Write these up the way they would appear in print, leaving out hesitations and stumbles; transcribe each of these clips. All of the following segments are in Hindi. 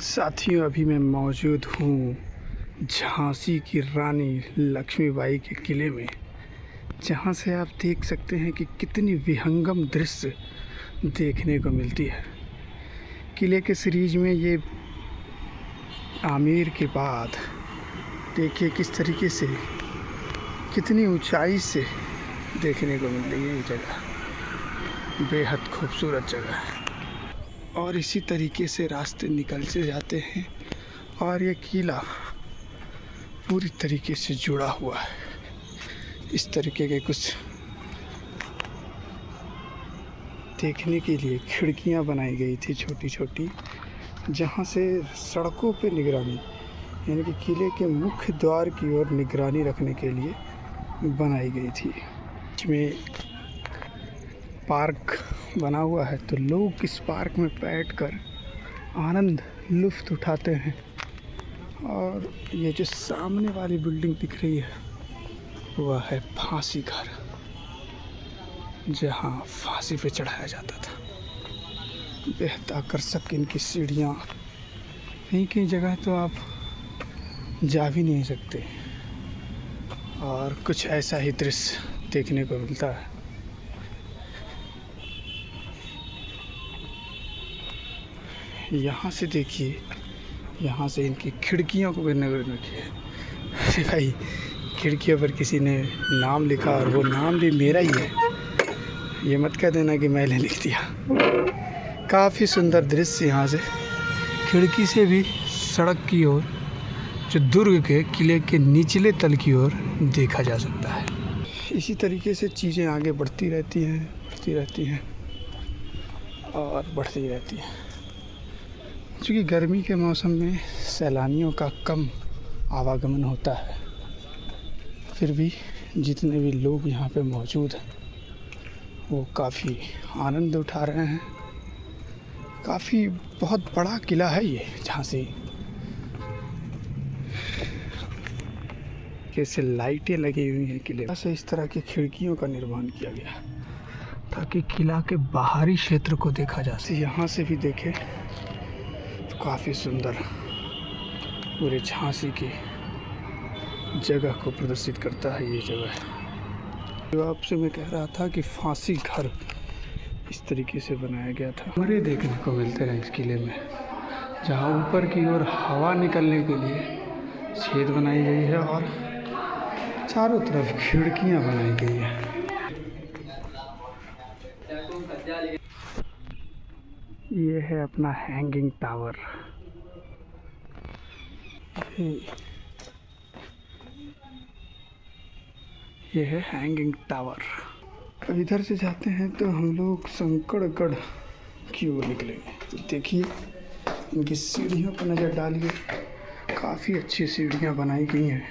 साथियों, अभी मैं मौजूद हूँ झांसी की रानी लक्ष्मीबाई के किले में, जहाँ से आप देख सकते हैं कि कितनी विहंगम दृश्य देखने को मिलती है। किले के सीरीज में ये आमेर के बाद देखिए किस तरीके से कितनी ऊंचाई से देखने को मिल रही है। ये जगह बेहद खूबसूरत जगह है और इसी तरीके से रास्ते निकलते जाते हैं और ये किला पूरी तरीके से जुड़ा हुआ है। इस तरीके के कुछ देखने के लिए खिड़कियां बनाई गई थी छोटी छोटी, जहां से सड़कों पे निगरानी यानी कि किले के मुख्य द्वार की ओर निगरानी रखने के लिए बनाई गई थी। इसमें पार्क बना हुआ है तो लोग इस पार्क में बैठकर आनंद लुत्फ़ उठाते हैं। और ये जो सामने वाली बिल्डिंग दिख रही है वह है फांसी घर, जहाँ फांसी पे चढ़ाया जाता था। बेहद आकर्षक इनकी सीढ़ियाँ, कई जगह तो आप जा भी नहीं सकते और कुछ ऐसा ही दृश्य देखने को मिलता है। यहाँ से देखिए, यहाँ से इनकी खिड़कियों को गिरने रखिए। अरे भाई, खिड़कियों पर किसी ने नाम लिखा और वो नाम भी मेरा ही है। ये मत कह देना कि मैंने लिख दिया। काफ़ी सुंदर दृश्य यहाँ से खिड़की से भी सड़क की ओर, जो दुर्ग के किले के निचले तल की ओर देखा जा सकता है। इसी तरीके से चीज़ें आगे बढ़ती रहती हैं और बढ़ती रहती हैं। क्योंकि गर्मी के मौसम में सैलानियों का कम आवागमन होता है, फिर भी जितने भी लोग यहाँ पे मौजूद हैं वो काफ़ी आनंद उठा रहे हैं। काफ़ी बहुत बड़ा किला है ये झांसी। कैसे लाइटें लगी हुई हैं किले से, इस तरह की खिड़कियों का निर्माण किया गया ताकि किला के बाहरी क्षेत्र को देखा जा सके। यहाँ से भी देखें तो काफ़ी सुंदर पूरे झांसी की जगह को प्रदर्शित करता है ये जगह। जो आपसे मैं कह रहा था कि फांसी घर इस तरीके से बनाया गया था। कमरे देखने को मिलते हैं इस किले में, जहाँ ऊपर की ओर हवा निकलने के लिए छेद बनाई गई है और चारों तरफ खिड़कियाँ बनाई गई है। ये है अपना हैंगिंग टावर। ये है हैंगिंग टावर। अब इधर से जाते हैं तो हम लोग शंकरगढ़ की ओर निकलेंगे। तो देखिए इनकी सीढ़ियों पर नज़र डालिए, काफ़ी अच्छी सीढ़ियाँ बनाई गई हैं,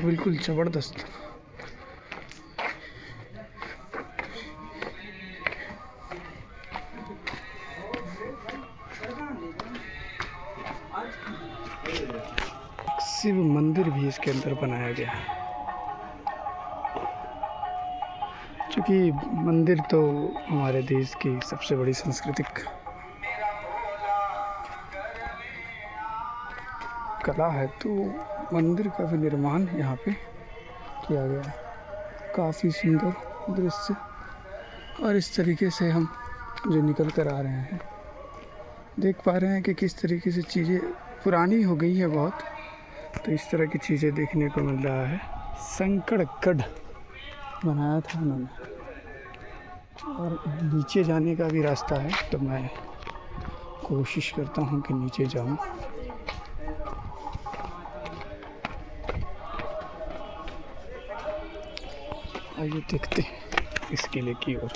बिल्कुल ज़बरदस्त। शिव मंदिर भी इसके अंदर बनाया गया है। क्योंकि मंदिर तो हमारे देश की सबसे बड़ी सांस्कृतिक कला है, तो मंदिर का भी निर्माण यहाँ पे किया गया है। काफ़ी सुंदर दृश्य। और इस तरीके से हम जो निकल कर आ रहे हैं देख पा रहे हैं कि किस तरीके से चीज़ें पुरानी हो गई है बहुत, तो इस तरह की चीज़ें देखने को मिल रहा है। शंकरगढ़ बनाया था उन्होंने। और नीचे जाने का भी रास्ता है, तो मैं कोशिश करता हूँ कि नीचे जाऊँ। आइए देखते हैं इस किले की ओर।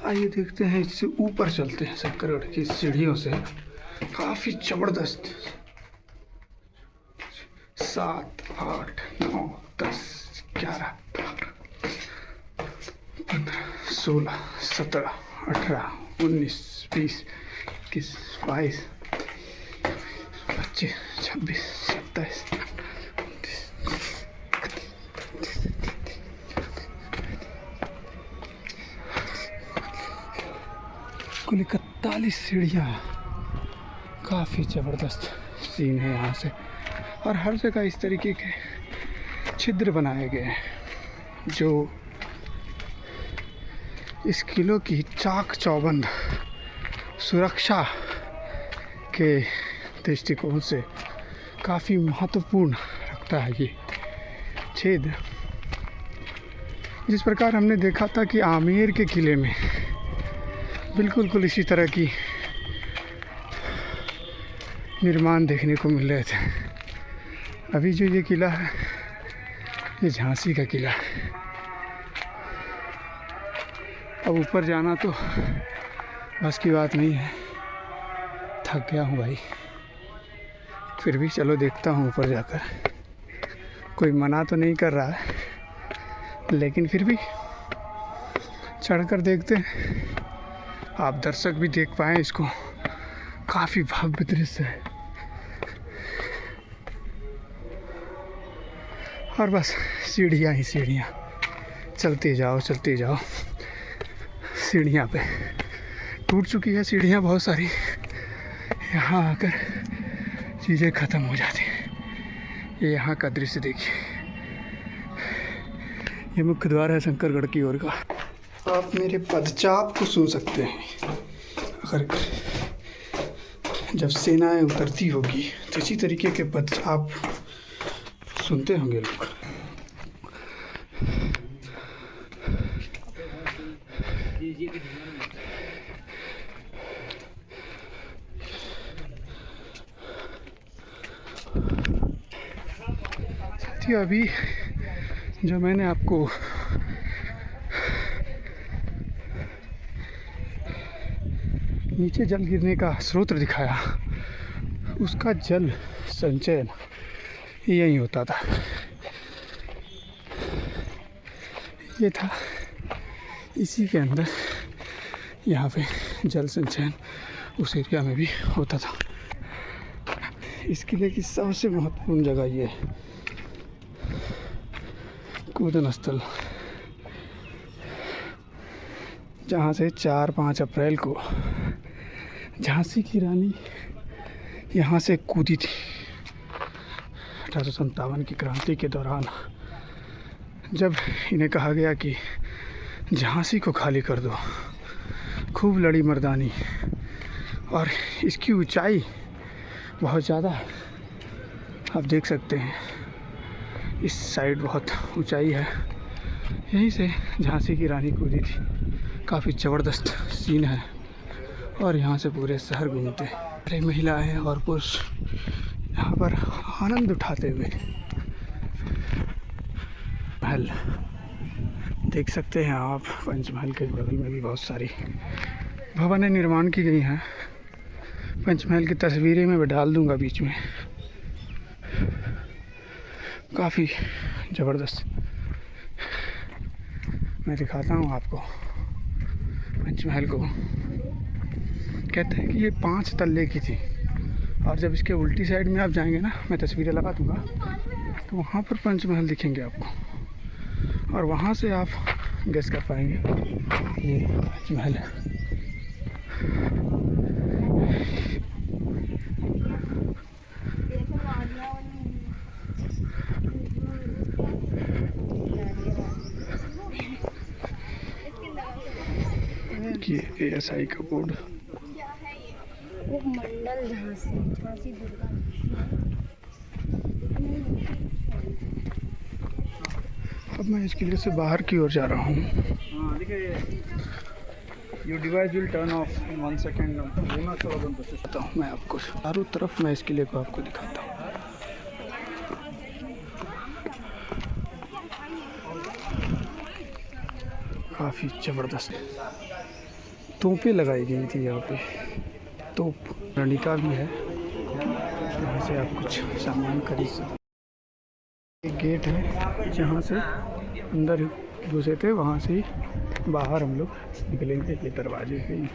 आइए देखते हैं, इससे ऊपर चलते हैं। शंकरगढ़ की सीढ़ियों से काफ़ी ज़बरदस्त 7, 8, 9, 10, 11, 12, 15, 16, 17, 18, 19, 20, 21, 22, 25, 26, 27, कुल 41 सीढ़ियाँ, काफ़ी ज़बरदस्त सीन है यहाँ से। और हर जगह इस तरीके के छिद्र बनाए गए हैं जो इस किले की चाक चौबंद सुरक्षा के दृष्टिकोण से काफ़ी महत्वपूर्ण रखता है ये छेद। जिस प्रकार हमने देखा था कि आमेर के किले में बिल्कुल इसी तरह की निर्माण देखने को मिल रहे थे। अभी जो ये किला है ये झांसी का किला है। अब ऊपर जाना तो बस की बात नहीं है, थक गया हूँ भाई। फिर भी चलो देखता हूँ ऊपर जाकर। कोई मना तो नहीं कर रहा है, लेकिन फिर भी चढ़कर देखते हैं, आप दर्शक भी देख पाएँ इसको। काफ़ी भव्य दृश्य है। और बस सीढ़ियाँ ही सीढ़ियाँ, चलते जाओ चलते जाओ। सीढ़ियाँ पे टूट चुकी है सीढ़ियाँ बहुत सारी, यहाँ आकर चीज़ें ख़त्म हो जाती हैं। ये यहाँ का दृश्य देखिए, ये मुख्य द्वार है शंकरगढ़ की ओर का। आप मेरे पदचाप को सुन सकते हैं। अगर जब सेनाएं उतरती होगी तो इसी तरीके के पदचाप सुनते होंगे लोग। साथियों, अभी जो मैंने आपको नीचे जल गिरने का स्रोत दिखाया, उसका जल संचयन यही होता था। ये था इसी के अंदर, यहाँ पे जल संचयन उस एरिया में भी होता था। इस किले की सबसे महत्वपूर्ण जगह ये है, कूदन स्थल, जहाँ से 4-5 अप्रैल को झांसी की रानी यहाँ से कूदी थी। 1857 की क्रांति के दौरान जब इन्हें कहा गया कि झांसी को खाली कर दो, खूब लड़ी मर्दानी। और इसकी ऊंचाई बहुत ज़्यादा है, आप देख सकते हैं इस साइड बहुत ऊंचाई है। यहीं से झांसी की रानी कूदी थी। काफ़ी ज़बरदस्त सीन है। और यहाँ से पूरे शहर घूमते सारी महिलाएं और पुरुष यहाँ पर आनंद उठाते हुए। महल देख सकते हैं आप, पंचमहल के बगल में भी बहुत सारी भवनें निर्माण की गई हैं। पंचमहल की तस्वीरें मैं डाल दूंगा बीच में, काफ़ी ज़बरदस्त। मैं दिखाता हूँ आपको पंचमहल को। कहते हैं कि ये 5 तल्ले की थी, और जब इसके उल्टी साइड में आप जाएंगे ना, मैं तस्वीरें लगा दूंगा, तो वहाँ पर पंचमहल दिखेंगे आपको। और वहाँ से आप गेस कर पाएंगे ये पंचमहल है। ये ASI का बोर्ड, मंडल झांसी दुर्गा। अब मैं इस किले से बाहर की ओर जा रहा हूँ। Your device will turn off in 1 second. बताता हूँ मैं आपको, चारों तरफ मैं इस किले को आपको दिखाता हूँ। काफ़ी ज़बरदस्त तोपें लगाई गई थी यहाँ पे। तोप रणिका भी है, यहाँ से आप कुछ सामान खरीद सकते। एक गेट है जहाँ से अंदर घुसे थे, वहाँ से ही बाहर हम लोग निकलेंगे। ये दरवाजे से ही।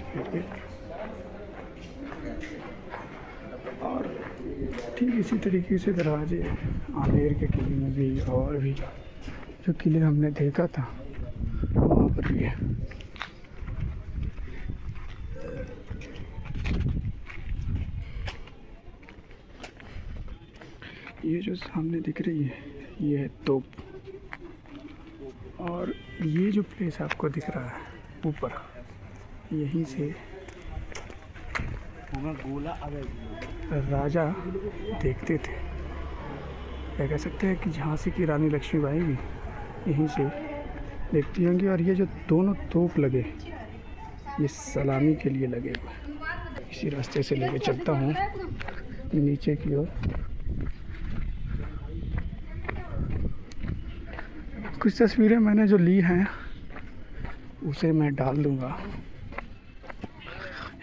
और ठीक इसी तरीके से दरवाजे आमेर के किले में भी, और भी जो किले हमने देखा था वहाँ पर भी है। ये जो सामने दिख रही है ये है तोप, और ये जो प्लेस आपको दिख रहा है ऊपर, यहीं से राजा देखते थे, या कह सकते हैं कि झांसी की रानी लक्ष्मीबाई भी यहीं से देखती होंगी। और ये जो दोनों तोप लगे ये सलामी के लिए लगे हुए। इसी रास्ते से लेके चलता हूँ नीचे की ओर। कुछ तस्वीरें मैंने जो ली हैं उसे मैं डाल दूँगा।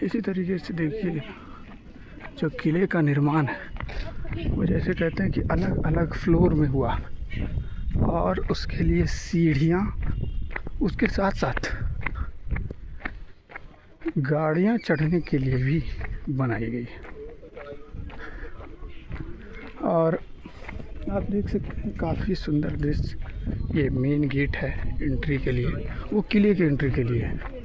इसी तरीके से देखिए जो किले का निर्माण है वो जैसे कहते हैं कि अलग अलग फ्लोर में हुआ, और उसके लिए सीढ़ियाँ, उसके साथ साथ गाड़ियाँ चढ़ने के लिए भी बनाई गई। और आप देख सकते हैं काफ़ी सुंदर दृश्य। ये मेन गेट है एंट्री के लिए, वो किले के एंट्री के लिए है।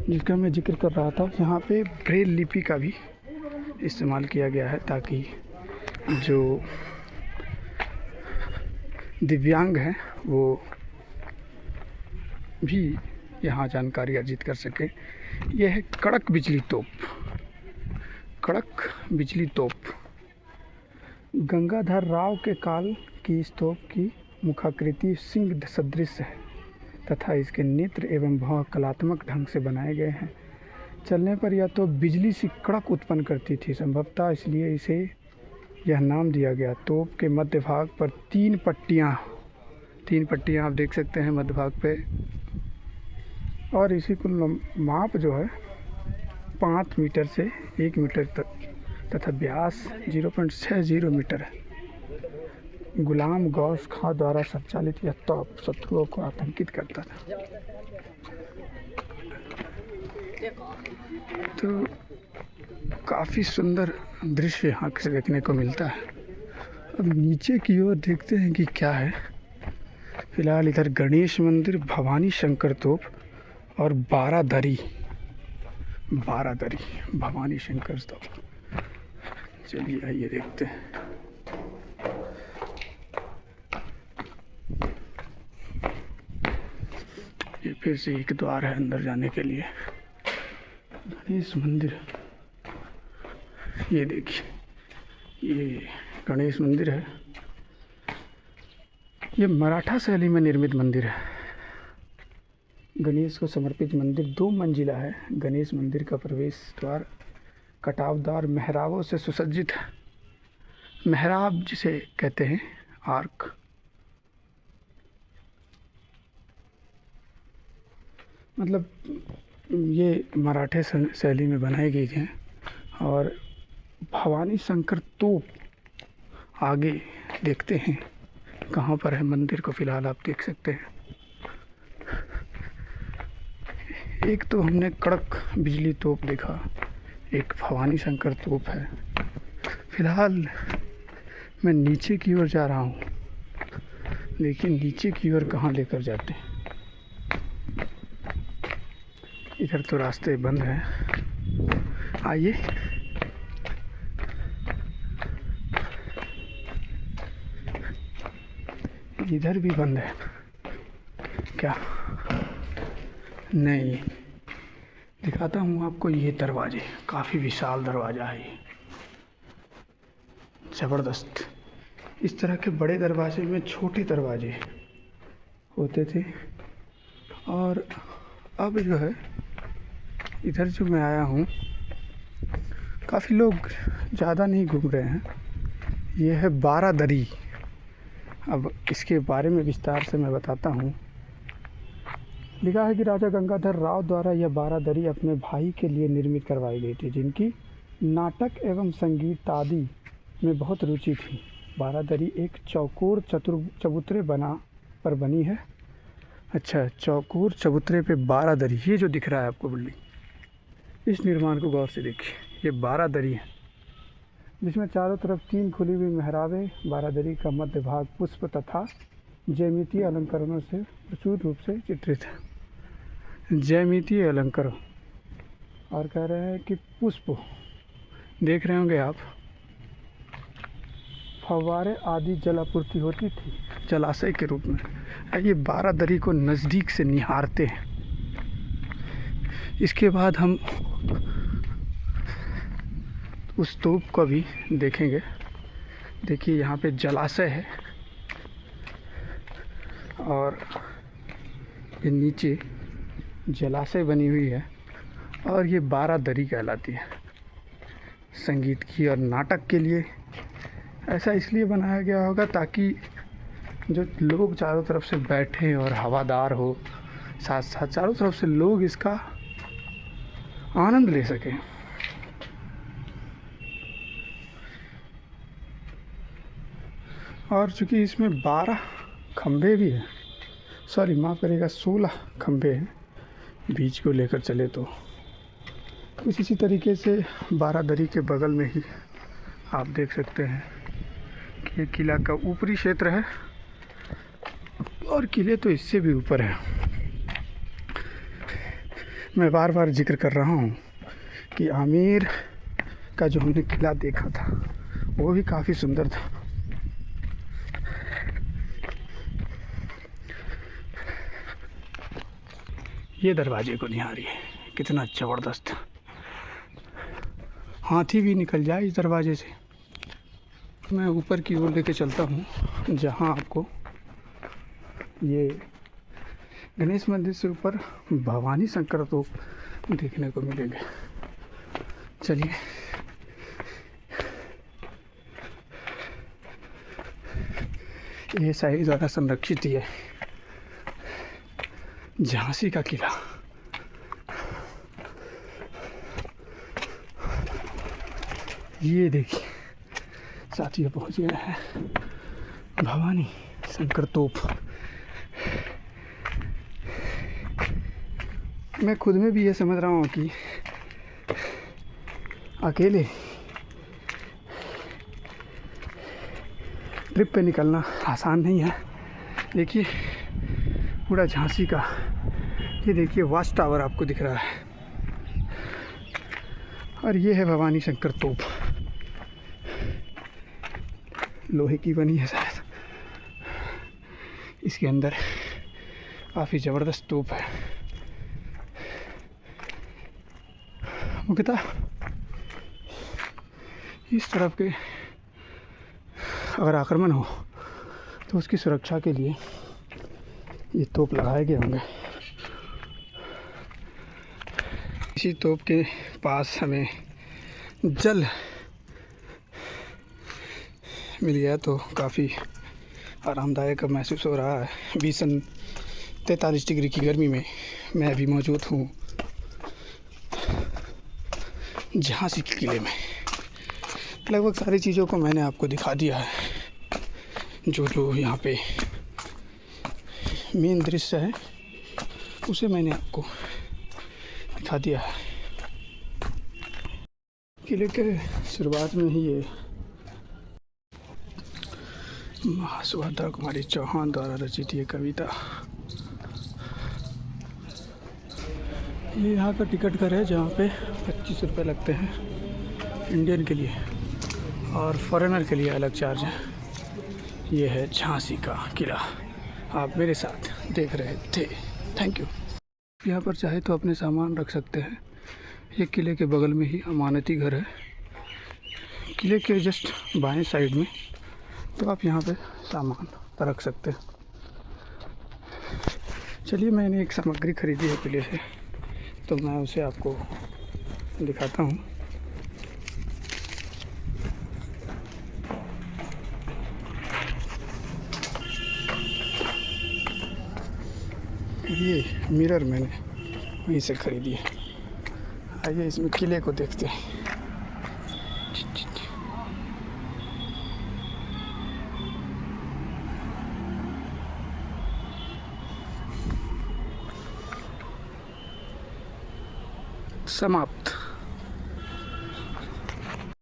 जिसका मैं जिक्र कर रहा था, यहाँ पे ब्रेल लिपि का भी इस्तेमाल किया गया है ताकि जो दिव्यांग हैं वो भी यहाँ जानकारी अर्जित कर सकें। यह है कड़क बिजली तोप। कड़क बिजली तोप गंगाधर राव के काल की इस तोप की मुखाकृति सिंह सदृश है तथा इसके नेत्र एवं भौं कलात्मक ढंग से बनाए गए हैं। चलने पर यह तो बिजली सी कड़क उत्पन्न करती थी, संभवतः इसलिए इसे यह नाम दिया गया। तोप के मध्य भाग पर तीन पट्टियाँ आप देख सकते हैं मध्य भाग पे, और इसी कुल माप जो है 5 मीटर से 1 मीटर तक तथा व्यास 0.60 मीटर है। गुलाम गौस खां द्वारा संचालित यह तोप शत्रुओं को आतंकित करता था। तो काफ़ी सुंदर दृश्य यहाँ से देखने को मिलता है। अब नीचे की ओर देखते हैं कि क्या है। फिलहाल इधर गणेश मंदिर, भवानी शंकर तोप और बारादरी भवानी शंकर तोप। चलिए आइए देखते हैं। ये फिर से एक द्वार है अंदर जाने के लिए। गणेश मंदिर, ये देखिए ये गणेश मंदिर है। ये मराठा शैली में निर्मित मंदिर है। गणेश को समर्पित मंदिर 2 मंजिला है। गणेश मंदिर का प्रवेश द्वार कटावदार मेहराबों से सुसज्जित है। मेहराब जिसे कहते हैं आर्क, मतलब ये मराठे शैली में बनाई गई है। और भवानी शंकर तोप आगे देखते हैं कहाँ पर है मंदिर को। फिलहाल आप देख सकते हैं, एक तो हमने कड़क बिजली तोप देखा, एक भवानी शंकर तोप है। फिलहाल मैं नीचे की ओर जा रहा हूँ, लेकिन नीचे की ओर कहाँ लेकर जाते हैं। इधर तो रास्ते बंद हैं, आइए इधर भी बंद है क्या? नहीं, दिखाता हूँ आपको ये दरवाजे। काफ़ी विशाल दरवाज़ा है ये, ज़बरदस्त। इस तरह के बड़े दरवाजे में छोटे दरवाजे होते थे। और अब जो है इधर जो मैं आया हूँ, काफ़ी लोग ज़्यादा नहीं घूम रहे हैं। ये है बारादरी। अब इसके बारे में विस्तार से मैं बताता हूँ। लिखा है कि राजा गंगाधर राव द्वारा यह बारादरी अपने भाई के लिए निर्मित करवाई गई थी, जिनकी नाटक एवं संगीत आदि में बहुत रुचि थी। बारादरी एक चौकोर चबूतरे पर बनी है। अच्छा, चौकोर चबूतरे पे बारादरी, ये जो दिख रहा है आपको बिल्डिंग, इस निर्माण को गौर से देखिए। ये बारादरी है जिसमें चारों तरफ 3 खुली हुई मेहराबें। बारादरी का मध्य भाग पुष्प तथा ज्यामितीय अलंकरणों से प्रचुर रूप से चित्रित है। जयमिति अलंकर, और कह रहे हैं कि पुष्प देख रहे होंगे आप, फव्वारे आदि जल आपूर्ति होती थी जलाशय के रूप में। ये बारादरी को नज़दीक से निहारते हैं। इसके बाद हम उस तोप को भी देखेंगे। देखिए यहाँ पे जलाशय है और ये नीचे जलाशय बनी हुई है, और ये बारादरी कहलाती है। संगीत की और नाटक के लिए ऐसा इसलिए बनाया गया होगा ताकि जो लोग चारों तरफ से बैठें और हवादार हो, साथ साथ चारों तरफ से लोग इसका आनंद ले सकें। और चूँकि इसमें 12 खंभे भी हैं, सॉरी माफ़ करिएगा 16 खंभे हैं बीच को लेकर चले तो कुछ इसी तरीके से बारादरी के बगल में ही आप देख सकते हैं कि ये किला का ऊपरी क्षेत्र है, और किले तो इससे भी ऊपर है। मैं बार बार जिक्र कर रहा हूँ कि आमेर का जो हमने किला देखा था वो भी काफ़ी सुंदर था। ये दरवाजे को निहारिए, कितना ज़बरदस्त। हाथी भी निकल जाए इस दरवाजे से। मैं ऊपर की ओर लेके चलता हूँ जहाँ आपको ये गणेश मंदिर से ऊपर भवानी शंकर तोप देखने को मिलेंगे। चलिए ये शाही द्वारा संरक्षित ही है, झांसी का किला। ये देखिए साथियों, पहुंच गया है भवानी शंकर तोप। मैं खुद में भी ये समझ रहा हूँ कि अकेले ट्रिप पे निकलना आसान नहीं है। देखिए पूरा झांसी का, ये देखिए वॉच टावर आपको दिख रहा है, और ये है भवानी शंकर तोप। लोहे की बनी है शायद, इसके अंदर काफ़ी ज़बरदस्त तोप है। मुख्यतः इस तरफ के अगर आक्रमण हो तो उसकी सुरक्षा के लिए ये तोप लगाए गए होंगे। इसी तोप के पास हमें जल मिल गया तो काफ़ी आरामदायक महसूस हो रहा है। भीषण 43 डिग्री की गर्मी में मैं अभी मौजूद हूँ झांसी के किले में। लगभग सारी चीज़ों को मैंने आपको दिखा दिया है, जो यहाँ पे मेन दृश्य है उसे मैंने आपको दिखा दिया है। किले के शुरुआत में ही ये सुभद्रा कुमारी चौहान द्वारा रचित ये कविता। ये यहाँ का टिकट घर है जहाँ पे 25 रुपये लगते हैं इंडियन के लिए, और फॉरेनर के लिए अलग चार्ज है। ये है झांसी का किला, आप मेरे साथ देख रहे थे। Thank you. यहाँ पर चाहे तो अपने सामान रख सकते हैं। ये किले के बगल में ही अमानती घर है, किले के जस्ट बाएं साइड में, तो आप यहाँ पे सामान रख सकते हैं। चलिए मैंने एक सामग्री खरीदी है किले से, तो मैं उसे आपको दिखाता हूँ। ये मिरर मैंने वहीं से खरीदी है। आइए इसमें किले को देखते हैं। समाप्त।